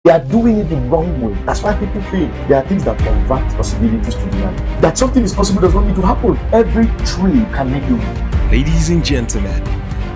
They are doing it the wrong way. That's why people fail. There are things that convert possibilities to reality. That something is possible does not need to happen. Every tree can make you. Ladies and gentlemen,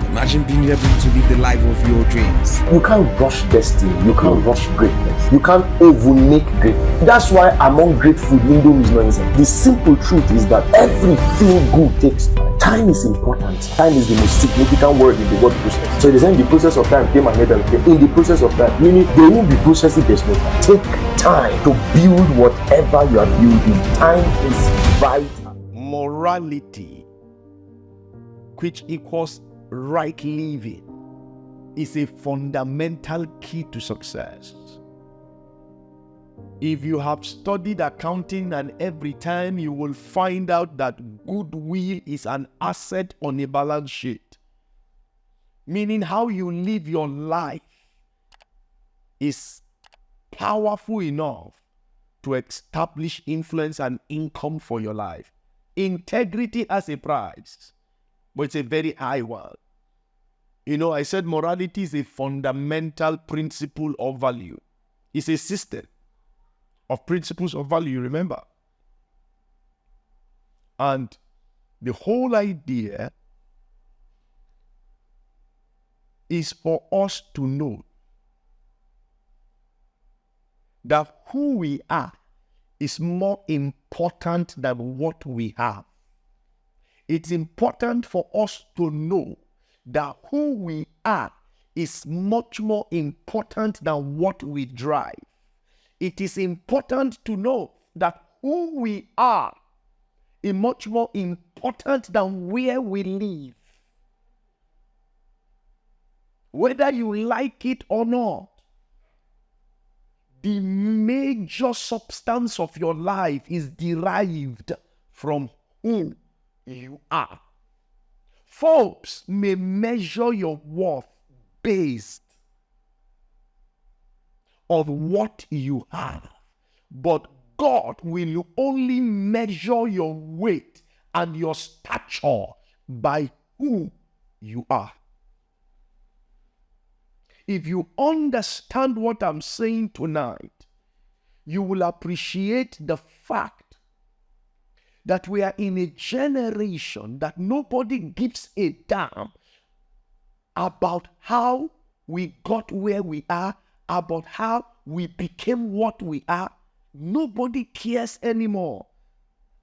imagine being able to live the life of your dreams. You can't rush destiny. You can't rush greatness. You can't overmake greatness. That's why among great food, Indomie is not inside. The simple truth is that everything good takes time. Time is important. Time is the most significant word in the word process. So they say in the process of time came and Abel came. In the process of time, meaning they won't be processed if there's no time. Take time to build whatever you are building. Time is vital. Morality, which equals right living, is a fundamental key to success. If you have studied accounting, and every time you will find out that goodwill is an asset on a balance sheet, meaning how you live your life is powerful enough to establish influence and income for your life. Integrity has a price, but it's a very high one. You know, I said morality is a fundamental principle of value. It's a system of principles of value, remember? And the whole idea is for us to know that who we are is more important than what we have. It's important for us to know that who we are is much more important than what we drive. It is important to know that who we are is much more important than where we live. Whether you like it or not, the major substance of your life is derived from who you are. Folks may measure your worth based on what you have, but God will only measure your weight and your stature by who you are. If you understand what I'm saying tonight, you will appreciate the fact that we are in a generation that nobody gives a damn about how we got where we are, about how we became what we are. Nobody cares anymore.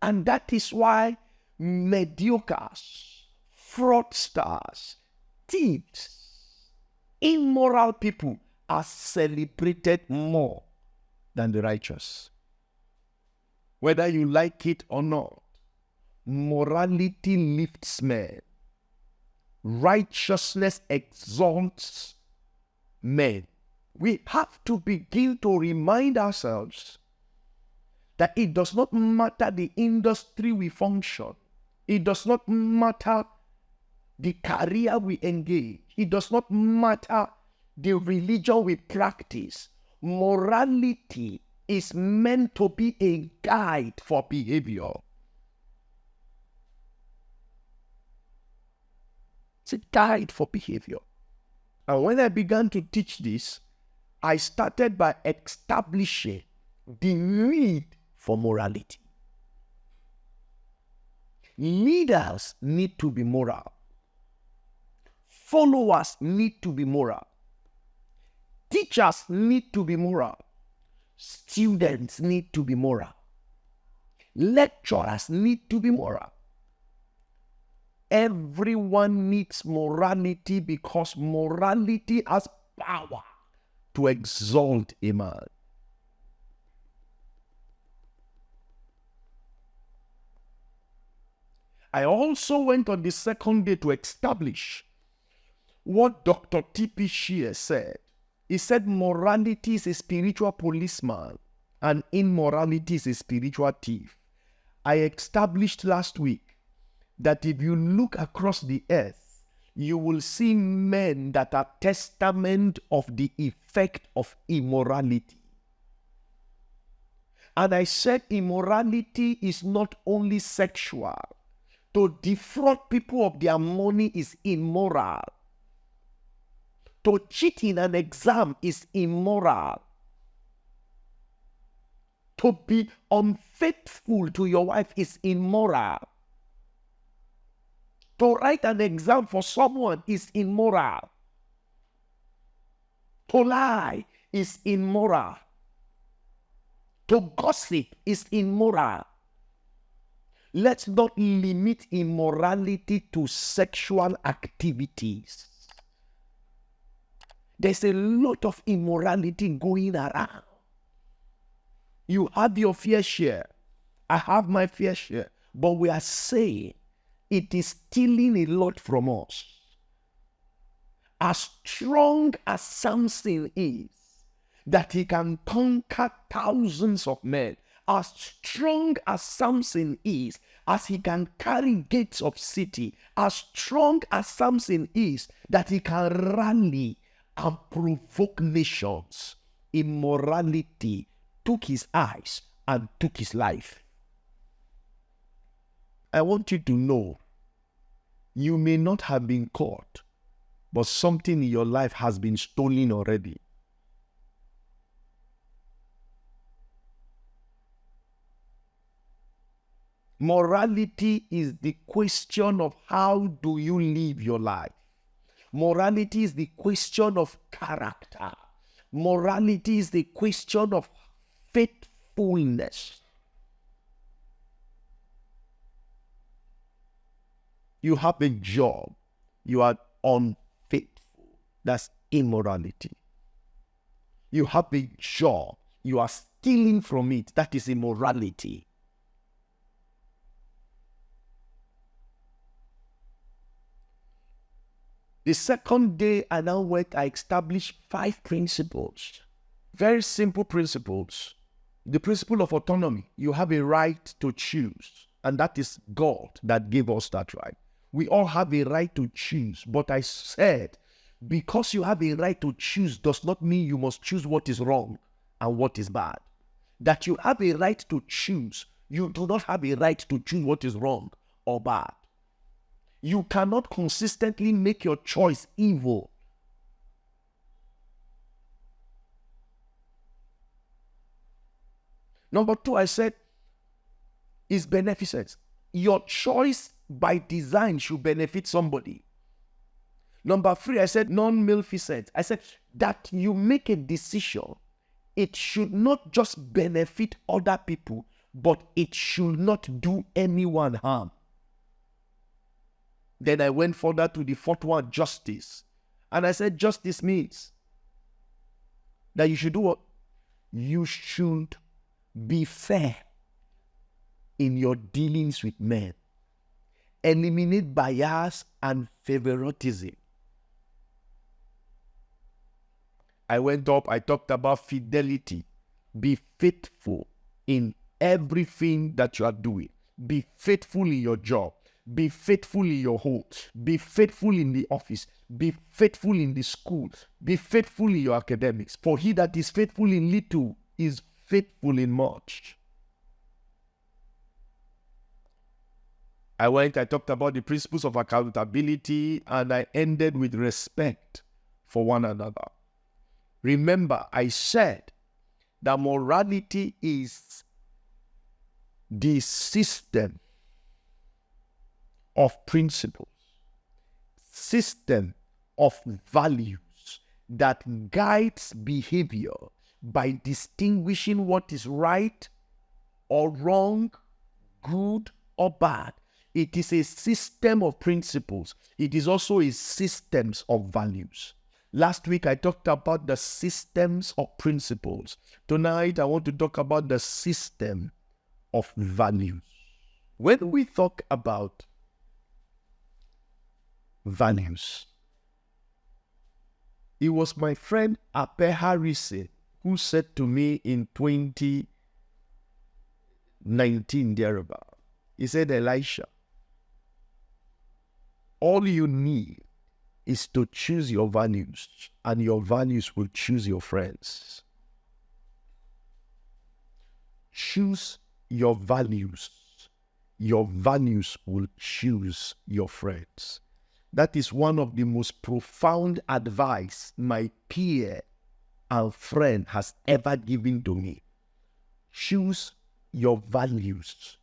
And that is why mediocres, fraudsters, thieves, immoral people are celebrated more than the righteous. Whether you like it or not, morality lifts men. Righteousness exalts men. We have to begin to remind ourselves that it does not matter the industry we function. It does not matter the career we engage. It does not matter the religion we practice. Morality is meant to be a guide for behavior. It's a guide for behavior. And when I began to teach this, I started by establishing the need for morality. Leaders need to be moral. Followers need to be moral. Teachers need to be moral. Students need to be moral. Lecturers need to be moral. Everyone needs morality because morality has power to exalt a man. I also went on the second day to establish what Dr. T.P. Shear said. He said morality is a spiritual policeman and immorality is a spiritual thief. I established last week that if you look across the earth, you will see men that are testament of the effect of immorality. And I said immorality is not only sexual. To defraud people of their money is immoral. To cheat in an exam is immoral. To be unfaithful to your wife is immoral. To write an exam for someone is immoral. To lie is immoral. To gossip is immoral. Let's not limit immorality to sexual activities. There's a lot of immorality going around. You have your fair share. I have my fair share. But we are saying it is stealing a lot from us. As strong as Samson is, that he can conquer thousands of men, as strong as Samson is, as he can carry gates of city, as strong as Samson is, that he can rally and provoke nations, immorality took his eyes and took his life. I want you to know, you may not have been caught, but something in your life has been stolen already. Morality is the question of how do you live your life. Morality is the question of character. Morality is the question of faithfulness. You have a job, you are unfaithful. That's immorality. You have a job, you are stealing from it. That is immorality. The second day I now went, I established 5 principles. Very simple principles. The principle of autonomy. You have a right to choose. And that is God that gave us that right. We all have a right to choose. But I said, because you have a right to choose does not mean you must choose what is wrong and what is bad. That you have a right to choose, you do not have a right to choose what is wrong or bad. You cannot consistently make your choice evil. Number 2, I said, is beneficence. Your choice by design should benefit somebody. Number 3, I said, non-maleficent. I said that you make a decision. It should not just benefit other people, but it should not do anyone harm. Then I went further to the 4th one, justice. And I said justice means that you should do what? You should be fair in your dealings with men. Eliminate bias and favoritism. I went up, I talked about fidelity. Be faithful in everything that you are doing. Be faithful in your job. Be faithful in your home. Be faithful in the office. Be faithful in the school. Be faithful in your academics. For he that is faithful in little is faithful in much. I talked about the principles of accountability, and I ended with respect for one another. Remember, I said that morality is the system of principles, system of values that guides behavior by distinguishing what is right or wrong, good or bad. It is a system of principles. It is also a system of values. Last week, I talked about the systems of principles. Tonight, I want to talk about the system of values. When we talk about values, it was my friend Ape Harrison who said to me in 2019 thereabout, he said, Elisha, all you need is to choose your values, and your values will choose your friends. Choose your values. Your values will choose your friends. That is one of the most profound advice my peer and friend has ever given to me. choose your values.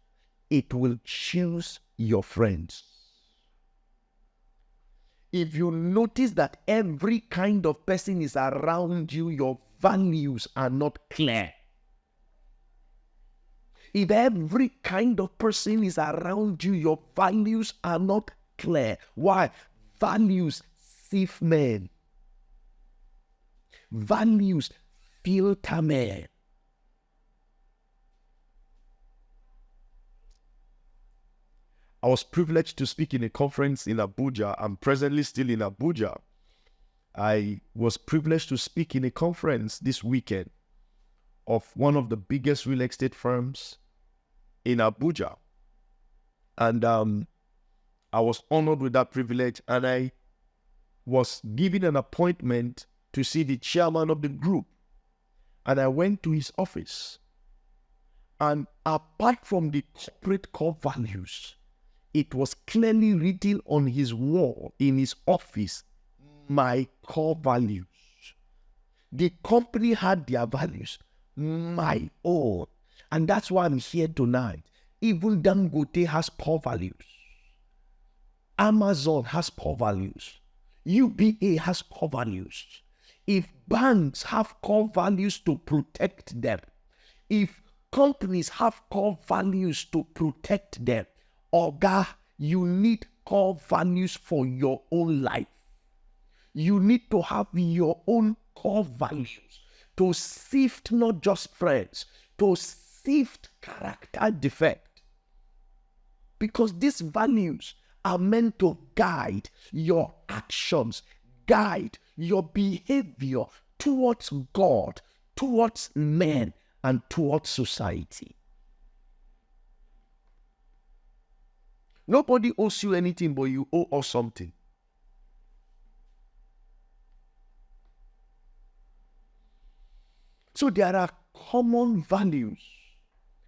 It will choose your friends. If you notice that every kind of person is around you, your values are not clear. If every kind of person is around you, your values are not clear. Why? Values sieve men. Values filter men. I was privileged to speak in a conference in Abuja. I'm presently still in Abuja. I was privileged to speak in a conference this weekend of one of the biggest real estate firms in Abuja. And I was honored with that privilege, and I was given an appointment to see the chairman of the group. And I went to his office. And apart from the corporate core values, it was clearly written on his wall in his office, my core values. The company had their values, my own. And that's why I'm here tonight. Even Dangote has core values. Amazon has core values. UBA has core values. If banks have core values to protect them, if companies have core values to protect them, Oga, you need core values for your own life. You need to have your own core values to sift not just friends, to sift character defect. Because these values are meant to guide your actions, guide your behavior towards God, towards men, and towards society. Nobody owes you anything, but you owe us something. So there are common values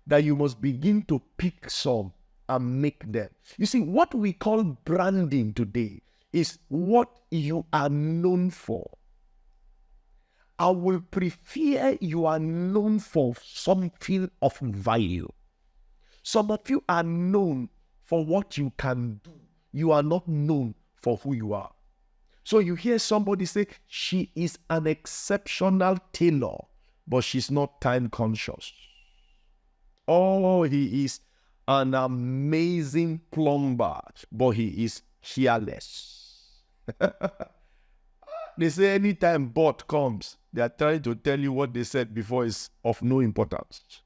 that you must begin to pick some and make them. You see, what we call branding today is what you are known for. I will prefer you are known for something of value. Some of you are known for what you can do. You are not known for who you are. So you hear somebody say, she is an exceptional tailor, but she's not time conscious. Oh, he is an amazing plumber, but he is careless. They say anytime bot comes, they are trying to tell you what they said before is of no importance.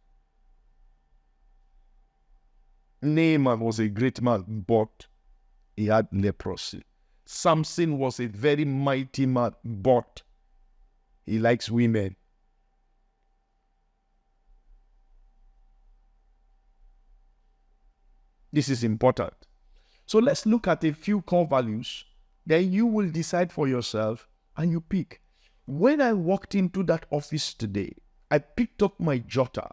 Naaman was a great man, but he had leprosy. Samson was a very mighty man, but he likes women. This is important. So let's look at a few core values. Then you will decide for yourself and you pick. When I walked into that office today, I picked up my jotter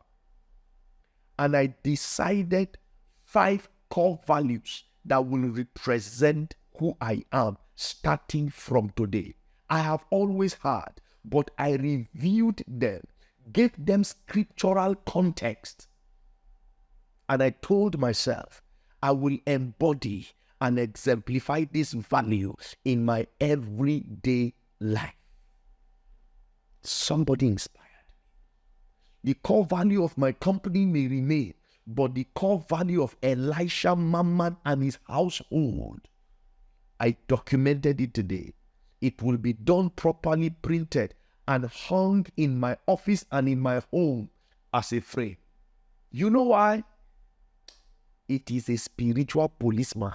and I decided 5 core values that will represent who I am starting from today. I have always had, but I reviewed them, gave them scriptural context, and I told myself, I will embody and exemplify this value in my everyday life. Somebody inspired. The core value of my company may remain, but the core value of Elisha Mamman and his household, I documented it today. It will be done properly, printed, and hung in my office and in my home as a frame. You know why? It is a spiritual policeman.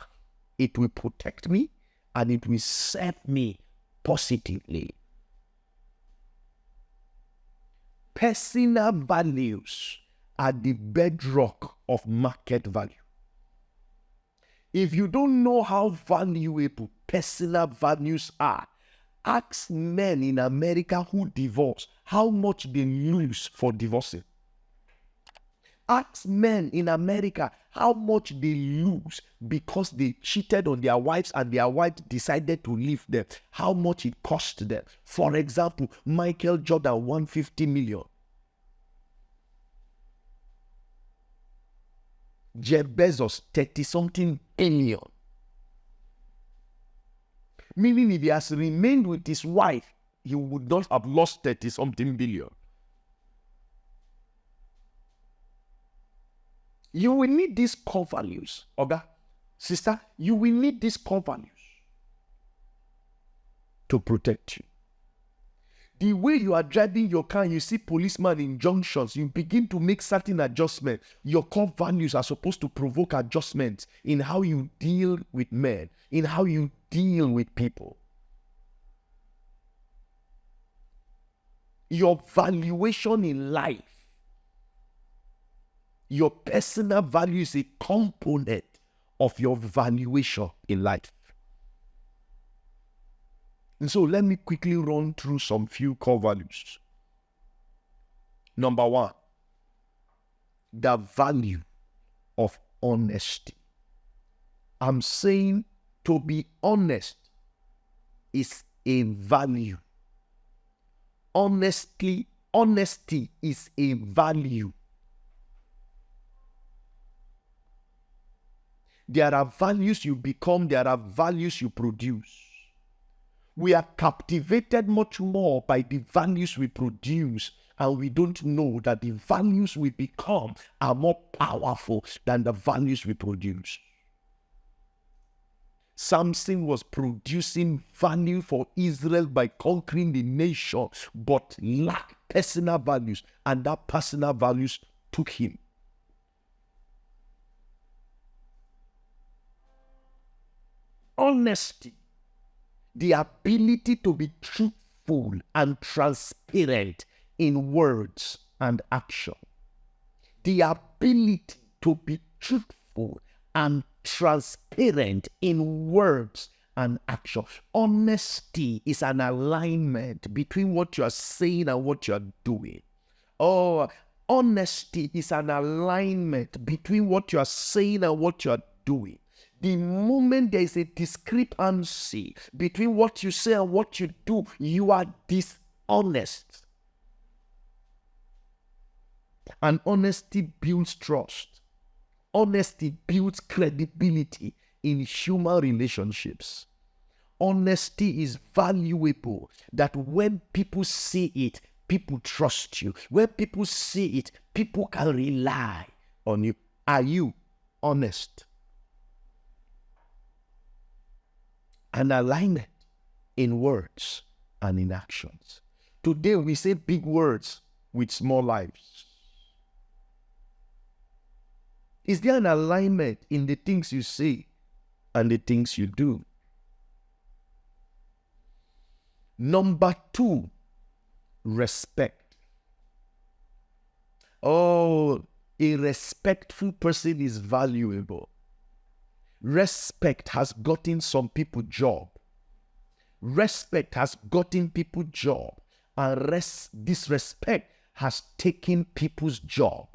It will protect me and it will serve me positively. Personal values are the bedrock of market value. If you don't know how valuable personal values are, ask men in America who divorce how much they lose for divorcing. Ask men in America how much they lose because they cheated on their wives and their wives decided to leave them. How much it cost them. For example, Michael Jordan won $50 million. Jeff Bezos, 30-something billion. Meaning if he has remained with his wife, he would not have lost 30-something billion. You will need these core values, Oga, sister. You will need these core values to protect you. The way you are driving your car, you see policemen in junctions, you begin to make certain adjustments. Your core values are supposed to provoke adjustments in how you deal with men, in how you deal with people. Your valuation in life, your personal value is a component of your valuation in life. And so let me quickly run through some few core values. Number one, the value of honesty. I'm saying to be honest is a value. Honesty is a value. There are values you become, there are values you produce. We are captivated much more by the values we produce, and we don't know that the values we become are more powerful than the values we produce. Samson was producing value for Israel by conquering the nation, but lacked personal values, and that personal values took him. Honesty, the ability to be truthful and transparent in words and action. The ability to be truthful and transparent in words and action. Honesty is an alignment between what you are saying and what you are doing. Honesty is an alignment between what you are saying and what you are doing. The moment there is a discrepancy between what you say and what you do, you are dishonest. And honesty builds trust. Honesty builds credibility in human relationships. Honesty is valuable, that when people see it, people trust you. When people see it, people can rely on you. Are you honest? An alignment in words and in actions. Today we say big words with small lives. Is there an alignment in the things you say and the things you do? Number two, respect. A respectful person is valuable. Respect has gotten some people job. Respect has gotten people job. And disrespect has taken people's job.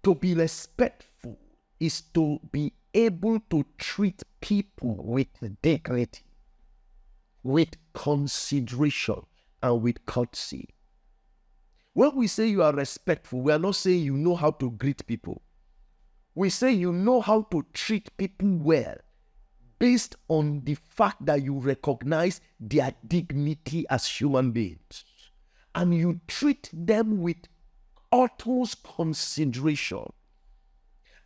To be respectful is to be able to treat people with dignity, with consideration, and with courtesy. When we say you are respectful, we are not saying you know how to greet people. We say you know how to treat people well, based on the fact that you recognize their dignity as human beings. And you treat them with utmost consideration.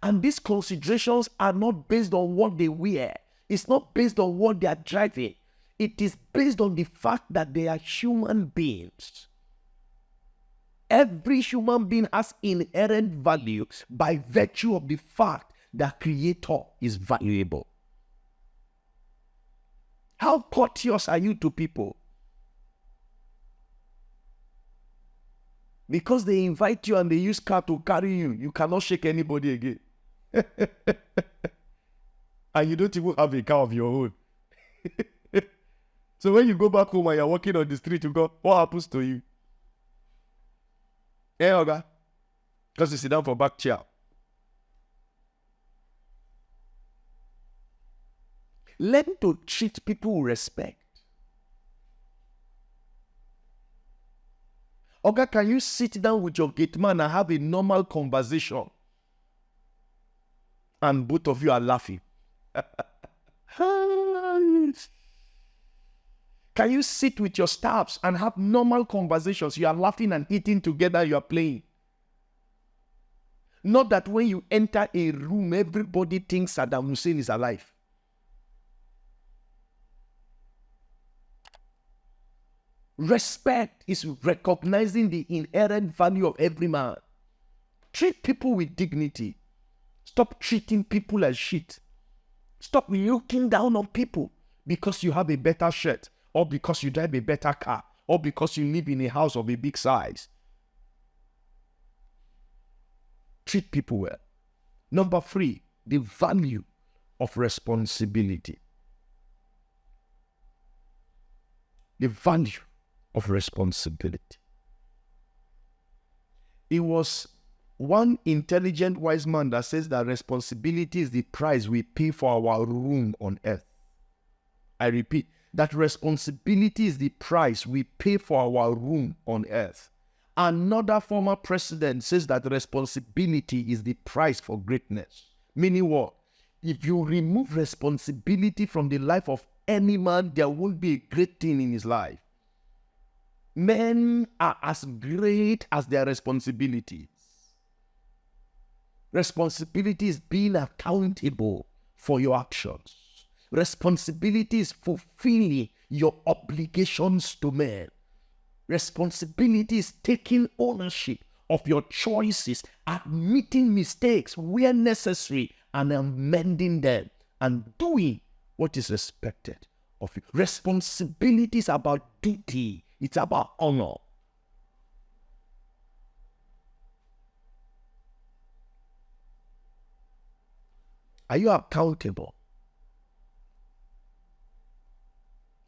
And these considerations are not based on what they wear. It's not based on what they are driving. It is based on the fact that they are human beings. Every human being has inherent value by virtue of the fact that Creator is valuable. How courteous are you to people? Because they invite you and they use car to carry you, you cannot shake anybody again. And you don't even have a car of your own. So when you go back home and you're walking on the street, you go, what happens to you? Hey, Oga, because you sit down for back chair. Learn to treat people with respect. Oga, can you sit down with your gate man and have a normal conversation and both of you are laughing. Can you sit with your staffs and have normal conversations? You are laughing and eating together, you are playing. Not that when you enter a room, everybody thinks Saddam Hussein is alive. Respect is recognizing the inherent value of every man. Treat people with dignity. Stop treating people as shit. Stop looking down on people because you have a better shirt, or because you drive a better car, or because you live in a house of a big size. Treat people well. Number 3, the value of responsibility. The value of responsibility. It was one intelligent wise man that says that responsibility is the price we pay for our room on earth. I repeat, that responsibility is the price we pay for our room on earth. Another former president says that responsibility is the price for greatness. Meaning what? If you remove responsibility from the life of any man, there won't be a great thing in his life. Men are as great as their responsibilities. Responsibility is being accountable for your actions. Responsibility is fulfilling your obligations to men. Responsibility is taking ownership of your choices, admitting mistakes where necessary, and amending them, and doing what is expected of you. Responsibility is about duty. It's about honor. Are you accountable?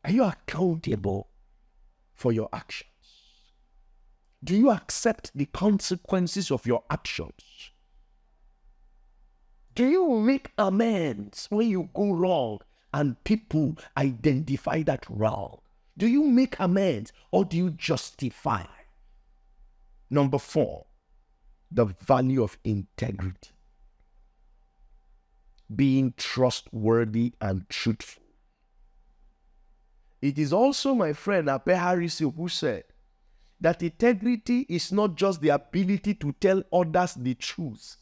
Are you accountable for your actions? Do you accept the consequences of your actions? Do you make amends when you go wrong and people identify that wrong? Do you make amends or do you justify? Number 4, the value of integrity. Being trustworthy and truthful. It is also my friend Ape Harrison who said that integrity is not just the ability to tell others the truth,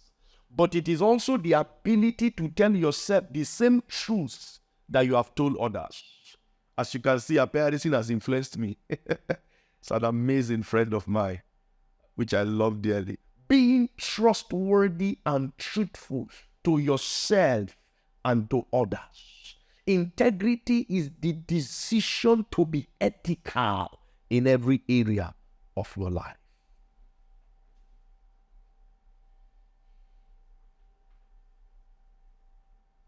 but it is also the ability to tell yourself the same truths that you have told others. As you can see, Ape Harrison has influenced me. It's an amazing friend of mine, which I love dearly. Being trustworthy and truthful to yourself and to others. Integrity is the decision to be ethical in every area of your life.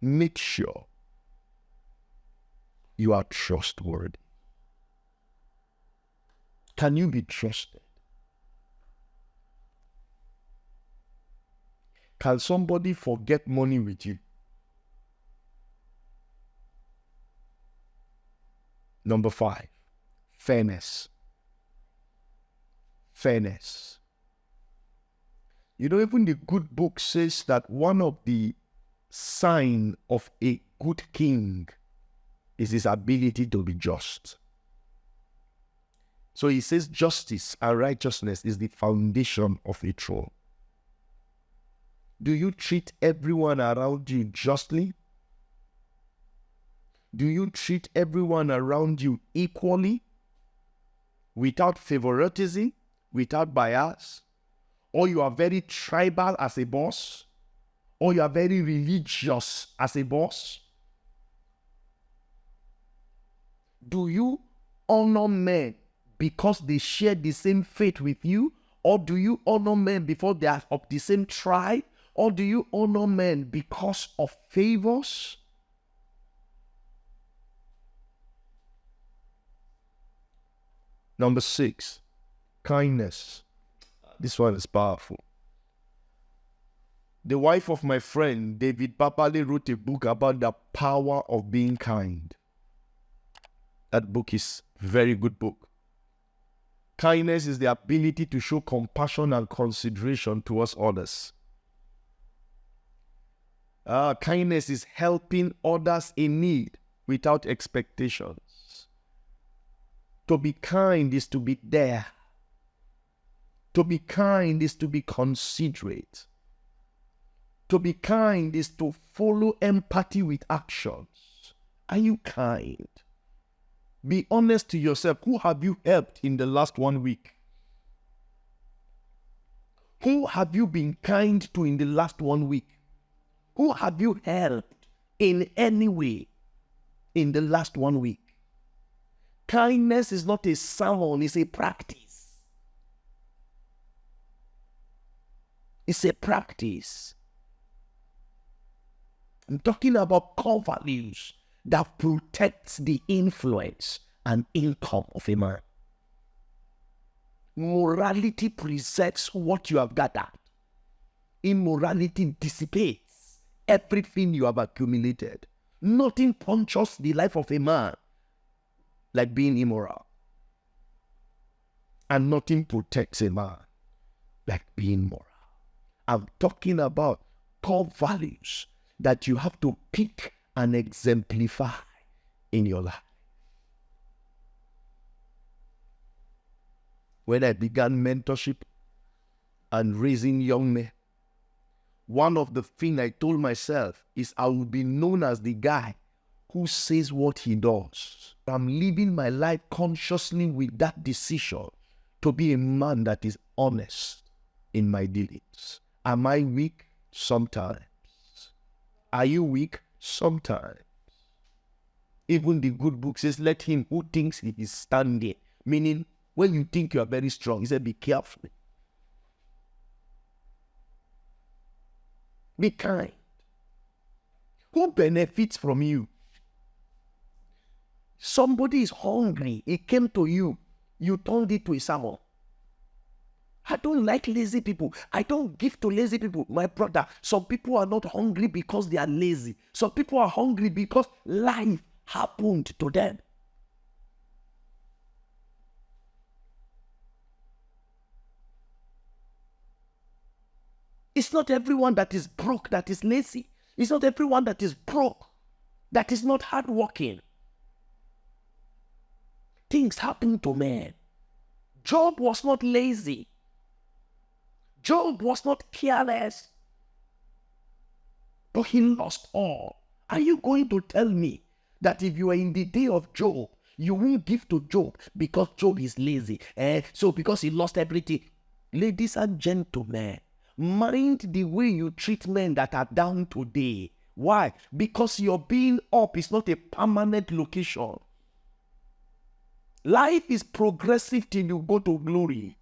Make sure you are trustworthy. Can you be trusted? Can somebody forget money with you? Number 5, fairness. Fairness. You know, even the good book says that one of the signs of a good king is his ability to be just. So he says justice and righteousness is the foundation of a throne. Do you treat everyone around you justly? Do you treat everyone around you equally? Without favoritism? Without bias? Or you are very tribal as a boss? Or you are very religious as a boss? Do you honor men because they share the same faith with you? Or do you honor men because they are of the same tribe? Or do you honor men because of favors? Number 6, kindness. This one is powerful. The wife of my friend, David Papale, wrote a book about the power of being kind. That book is a very good book. Kindness is the ability to show compassion and consideration towards others. Kindness is helping others in need without expectations. To be kind is to be there. To be kind is to be considerate. To be kind is to follow empathy with actions. Are you kind? Be honest to yourself. Who have you helped in the last 1 week? Who have you been kind to in the last 1 week? Who have you helped in any way in the last 1 week? Kindness is not a sermon, it's a practice. It's a practice. I'm talking about core values that protects the influence and income of a man. Morality preserves what you have gathered. Immorality dissipates everything you have accumulated. Nothing punctures the life of a man like being immoral. And nothing protects a man like being moral. I'm talking about core values that you have to pick and exemplify in your life. When I began mentorship and raising young men, one of the things I told myself is I will be known as the guy who says what he does. I'm living my life consciously with that decision to be a man that is honest in my dealings. Am I weak? Sometimes. Are you weak? Sometimes. Even the good book says, let him who thinks he is standing. Meaning, when you think you are very strong, he said, be careful. Be kind. Who benefits from you? Somebody is hungry. He came to you. You turned it to a sermon. I don't like lazy people. I don't give to lazy people. My brother, some people are not hungry because they are lazy. Some people are hungry because life happened to them. It's not everyone that is broke that is lazy. It's not everyone that is broke that is not hardworking. Things happen to men. Job was not lazy. Job was not careless. But he lost all. Are you going to tell me that if you are in the day of Job, you won't give to Job because Job is lazy? So because he lost everything. Ladies and gentlemen, mind the way you treat men that are down today. Why? Because your being up is not a permanent location. Life is progressive till you go to glory.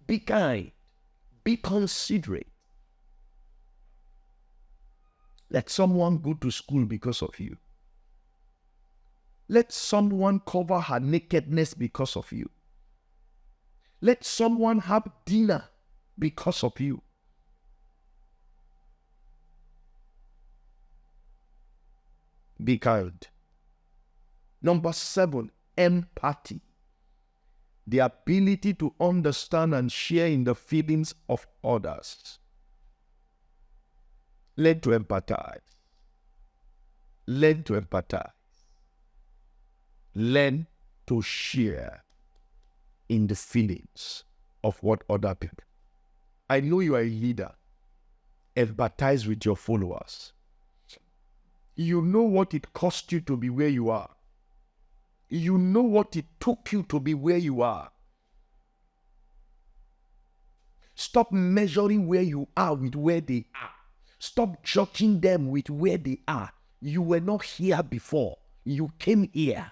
Be kind. Be considerate. Let someone go to school because of you. Let someone cover her nakedness because of you. Let someone have dinner because of you. Be kind. Number 7, empathy. The ability to understand and share in the feelings of others. Learn to empathize. Learn to empathize. Learn to share in the feelings of what other people. I know you are a leader. Empathize with your followers. You know what it cost you to be where you are. You know what it took you to be where you are. Stop measuring where you are with where they are. Stop judging them with where they are. You were not here before. You came here.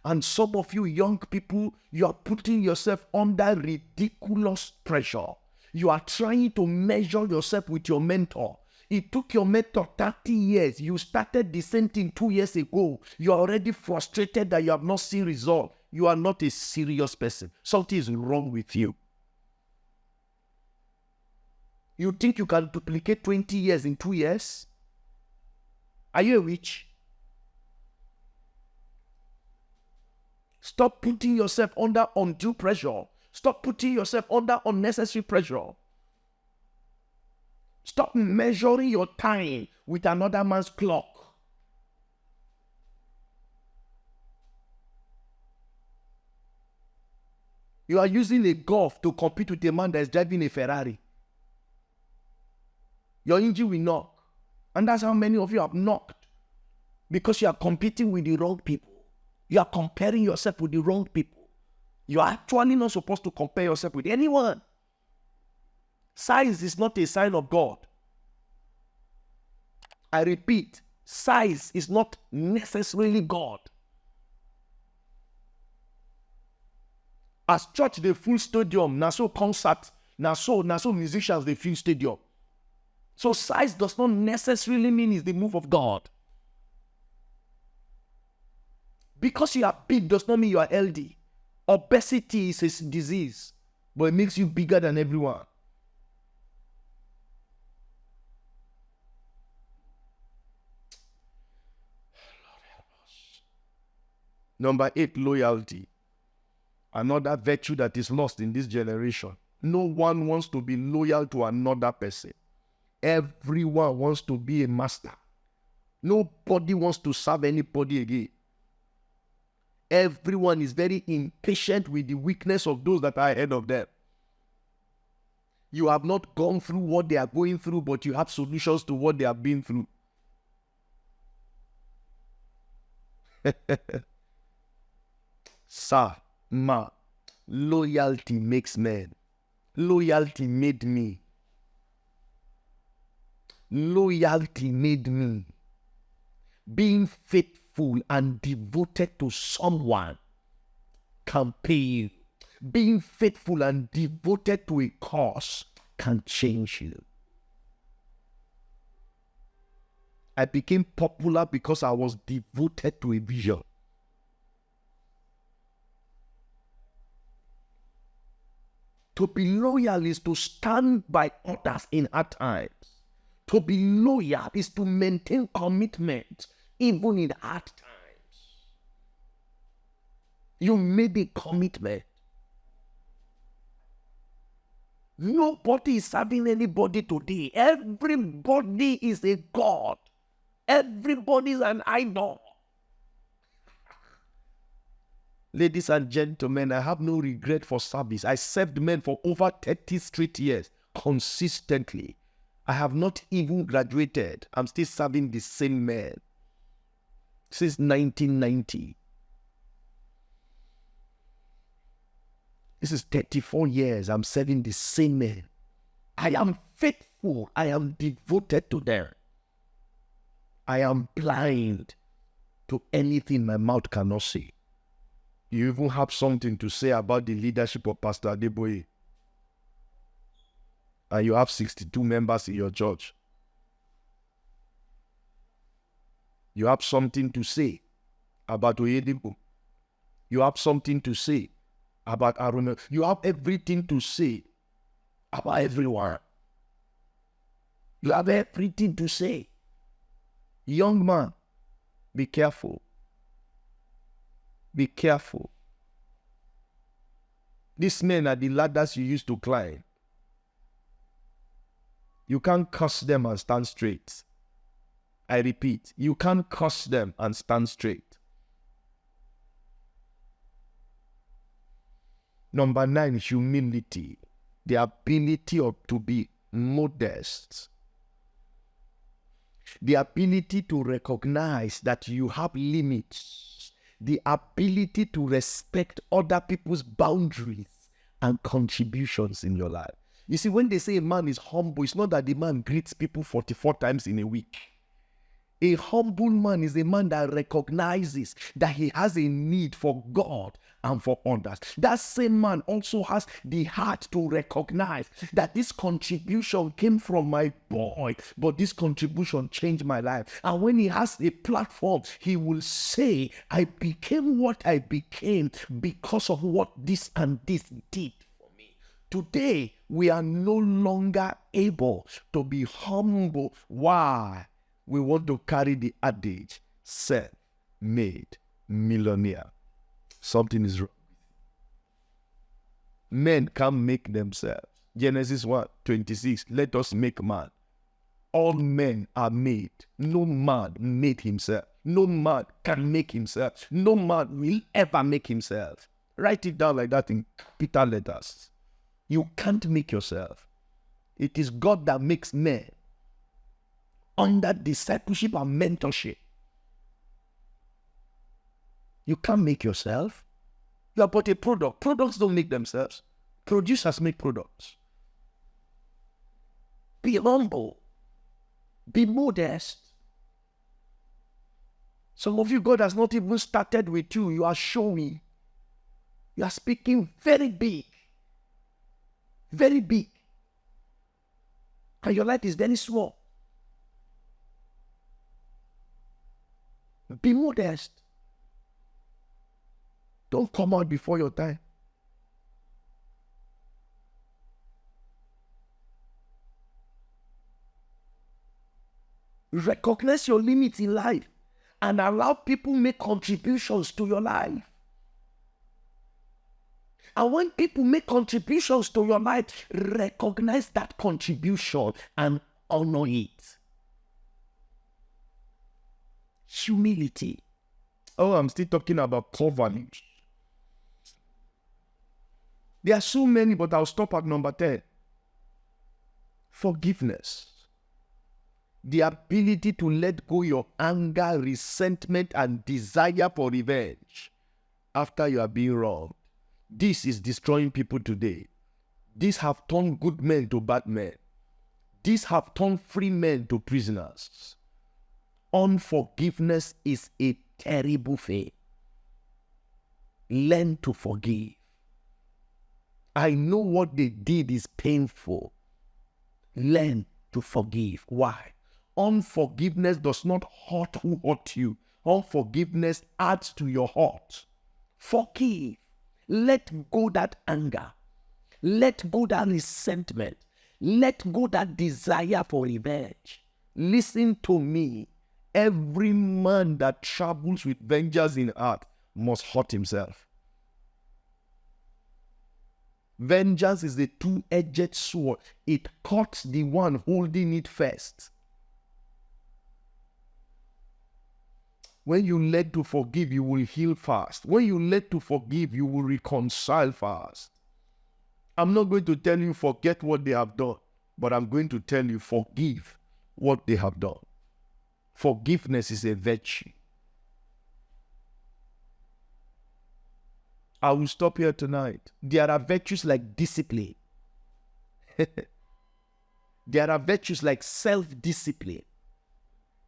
And some of you young people, you are putting yourself under ridiculous pressure. You are trying to measure yourself with your mentor. It took your mentor 30 years. You started the same thing 2 years ago. You are already frustrated that you have not seen results. You are not a serious person. Something is wrong with you. You think you can duplicate 20 years in 2 years? Are you a witch? Stop putting yourself under undue pressure. Stop putting yourself under unnecessary pressure. Stop measuring your time with another man's clock. You are using a Golf to compete with a man that is driving a Ferrari. Your engine will knock. And that's how many of you have knocked. Because you are competing with the wrong people. You are comparing yourself with the wrong people. You are actually not supposed to compare yourself with anyone. Size is not a sign of God. I repeat, size is not necessarily God. As church, they full stadium. Now so concert. Now so musicians, they fill stadium. So size does not necessarily mean it's the move of God. Because you are big does not mean you are healthy. Obesity is a disease, but it makes you bigger than everyone. Lord help us. Number 8, loyalty. Another virtue that is lost in this generation. No one wants to be loyal to another person. Everyone wants to be a master. Nobody wants to serve anybody again. Everyone is very impatient with the weakness of those that are ahead of them. You have not gone through what they are going through, but you have solutions to what they have been through. Sir, ma, loyalty makes men. Loyalty made me. Loyalty made me. Being faithful and devoted to someone can pay you. Being faithful and devoted to a cause can change you. I became popular because I was devoted to a vision. To be loyal is to stand by others in hard times. To be loyal is to maintain commitment even in hard times. You made a commitment. Nobody is serving anybody today. Everybody is a god. Everybody is an idol. Ladies and gentlemen, I have no regret for service. I served men for over 30 straight years, consistently. I have not even graduated. I'm still serving the same men since 1990. This is 34 years. I'm serving the same men. I am faithful. I am devoted to them. I am blind to anything my mouth cannot say. You even have something to say about the leadership of Pastor Adeboye. And you have 62 members in your church. You have something to say about Oyedepo. You have something to say about Aruna. You have everything to say about everyone. You have everything to say. Young man, be careful. Be careful. These men are the ladders you used to climb. You can't curse them and stand straight. I repeat, you can't curse them and stand straight. Number 9, humility. The ability to be modest. The ability to recognize that you have limits. The ability to respect other people's boundaries and contributions in your life. You see, when they say a man is humble, it's not that the man greets people 44 times in a week. A humble man is a man that recognizes that he has a need for God and for others. That same man also has the heart to recognize that this contribution came from my boy, but this contribution changed my life. And when he has a platform, he will say, I became what I became because of what this and this did for me. Today, we are no longer able to be humble. Why? We want to carry the adage, self-made millionaire. Something is wrong. Men can't make themselves. Genesis 1:26. Let us make man. All men are made. No man made himself. No man can make himself. No man will ever make himself. Write it down like that in capital letters. You can't make yourself. It is God that makes men under discipleship and mentorship. You can't make yourself. You are but a product. Products don't make themselves. Producers make products. Be humble. Be modest. Some of you, God has not even started with you. You are showing. You are speaking very big. Very big. And your life is very small. Be modest. Don't come out before your time. Recognize your limits in life and allow people make contributions to your life. And when people make contributions to your life, recognize that contribution and honor it. Humility. Oh, I'm still talking about covenant. There are so many, but I'll stop at number 10. Forgiveness. The ability to let go your anger, resentment, and desire for revenge after you are being wronged. This is destroying people today. These have turned good men to bad men. These have turned free men to prisoners. Unforgiveness is a terrible thing. Learn to forgive. I know what they did is painful. Learn to forgive. Why? Unforgiveness does not hurt who hurt you. Unforgiveness adds to your hurt. Forgive. Let go that anger. Let go that resentment. Let go that desire for revenge. Listen to me. Every man that travels with vengeance in heart must hurt himself. Vengeance is a two-edged sword. It cuts the one holding it first. When you learn to forgive, you will heal fast. When you learn to forgive, you will reconcile fast. I'm not going to tell you forget what they have done, but I'm going to tell you forgive what they have done. Forgiveness is a virtue. I will stop here tonight. There are virtues like discipline. There are virtues like self-discipline.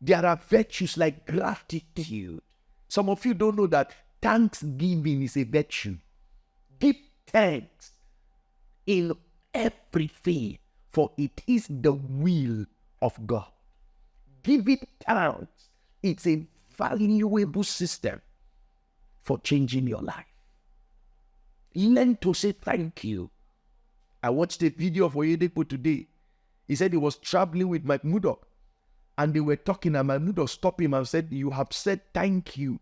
There are virtues like gratitude. Some of you don't know that thanksgiving is a virtue. Give thanks in everything, for it is the will of God. Giving thanks, it's a valuable system for changing your life. Learn to say thank you. I watched a video of Oyedepo today. He said he was traveling with Mike Murdoch, and they were talking, and Mike Murdoch stopped him and said, "You have said thank you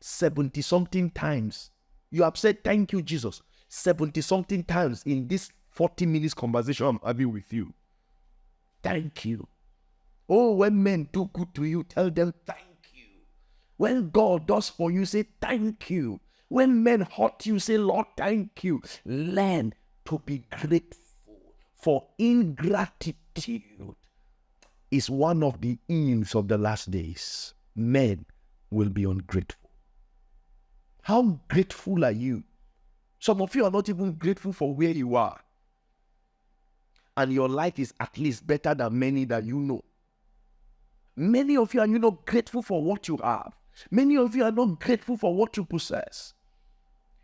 70-something times. You have said thank you, Jesus, 70-something times in this 40 minutes conversation I'm having with you. Thank you." Oh, when men do good to you, tell them thank you. When God does for you, say thank you. When men hurt you, say, "Lord, thank you." Learn to be grateful, for ingratitude is one of the ills of the last days. Men will be ungrateful. How grateful are you? Some of you are not even grateful for where you are. And your life is at least better than many that you know. Many of you are not grateful for what you have. Many of you are not grateful for what you possess.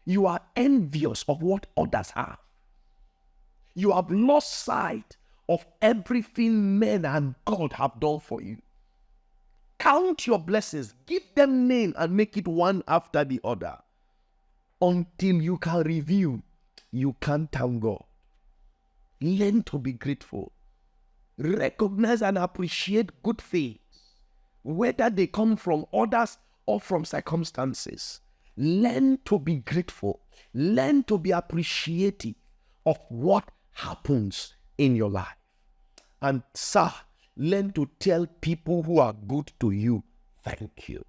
You are envious of what others have. You have lost sight of everything men and God have done for you. Count your blessings, give them name, and make it one after the other. Until you can review, you can't thank God. Learn to be grateful. Recognize and appreciate good things, whether they come from others or from circumstances. Learn to be grateful. Learn to be appreciative. of what happens in your life. And sir, learn to tell people who are good to you, thank you.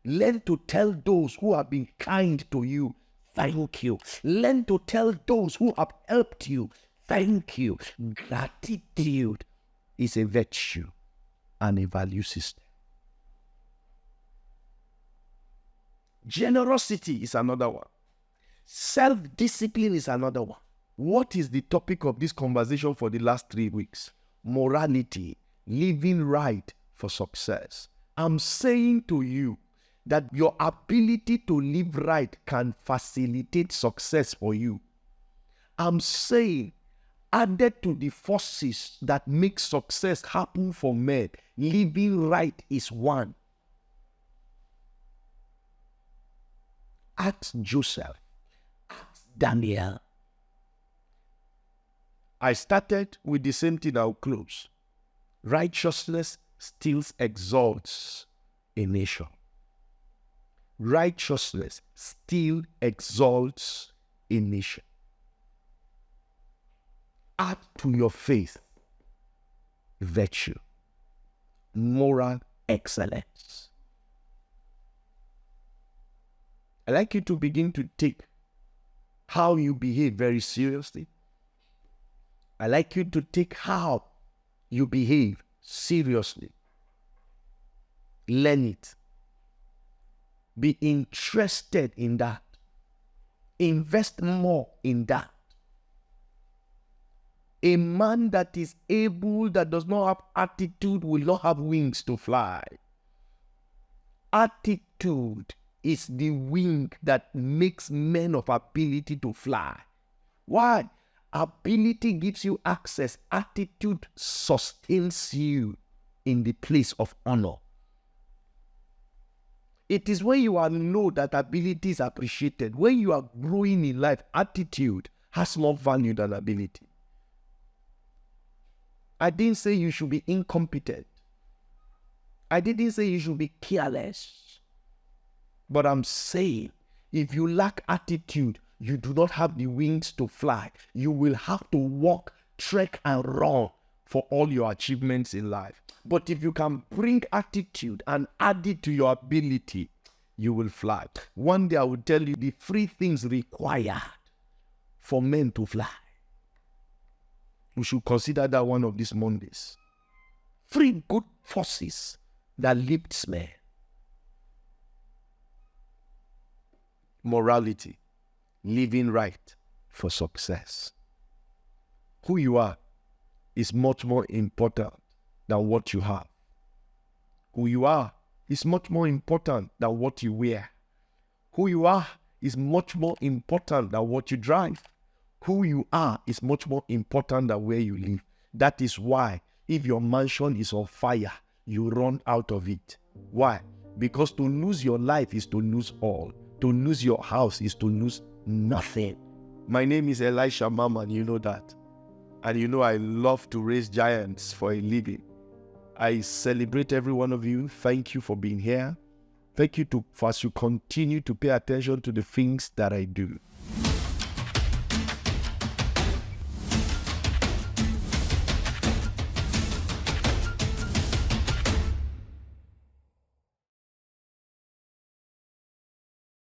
Learn to tell those who have been kind to you, thank you. Learn to tell those who have helped you, thank you. Gratitude is a virtue and a value system. Generosity is another one. Self-discipline is another one. What is the topic of this conversation for the last 3 weeks? Morality, living right for success. I'm saying to you that your ability to live right can facilitate success for you. I'm saying, added to the forces that make success happen for men, living right is one. Ask Joseph, ask Daniel. I started with the same thing. I'll close. Righteousness still exalts a nation. Righteousness still exalts a nation. Add to your faith virtue, moral excellence. I'd like you to begin to take how you behave very seriously. I'd like you to take how you behave seriously. Learn it. Be interested in that. Invest more in that. A man that is able, that does not have attitude, will not have wings to fly. Attitude is the wing that makes men of ability to fly. Why? Ability gives you access. Attitude sustains you in the place of honor. It is when you are low that ability is appreciated. When you are growing in life, attitude has more value than ability. I didn't say you should be incompetent. I didn't say you should be careless. But I'm saying, if you lack attitude, you do not have the wings to fly. You will have to walk, trek, and run for all your achievements in life. But if you can bring attitude and add it to your ability, you will fly. One day I will tell you the 3 things required for men to fly. We should consider that one of these Mondays. 3 good forces that lifts men. Morality, living right for success. Who you are is much more important than what you have. Who you are is much more important than what you wear. Who you are is much more important than what you drive. Who you are is much more important than where you live. That is why if your mansion is on fire, you run out of it. Why? Because to lose your life is to lose all. To lose your house is to lose nothing. My name is Elisha Mamman, you know that. And you know I love to raise giants for a living. I celebrate every one of you. Thank you for being here. Thank you for as you continue to pay attention to the things that I do.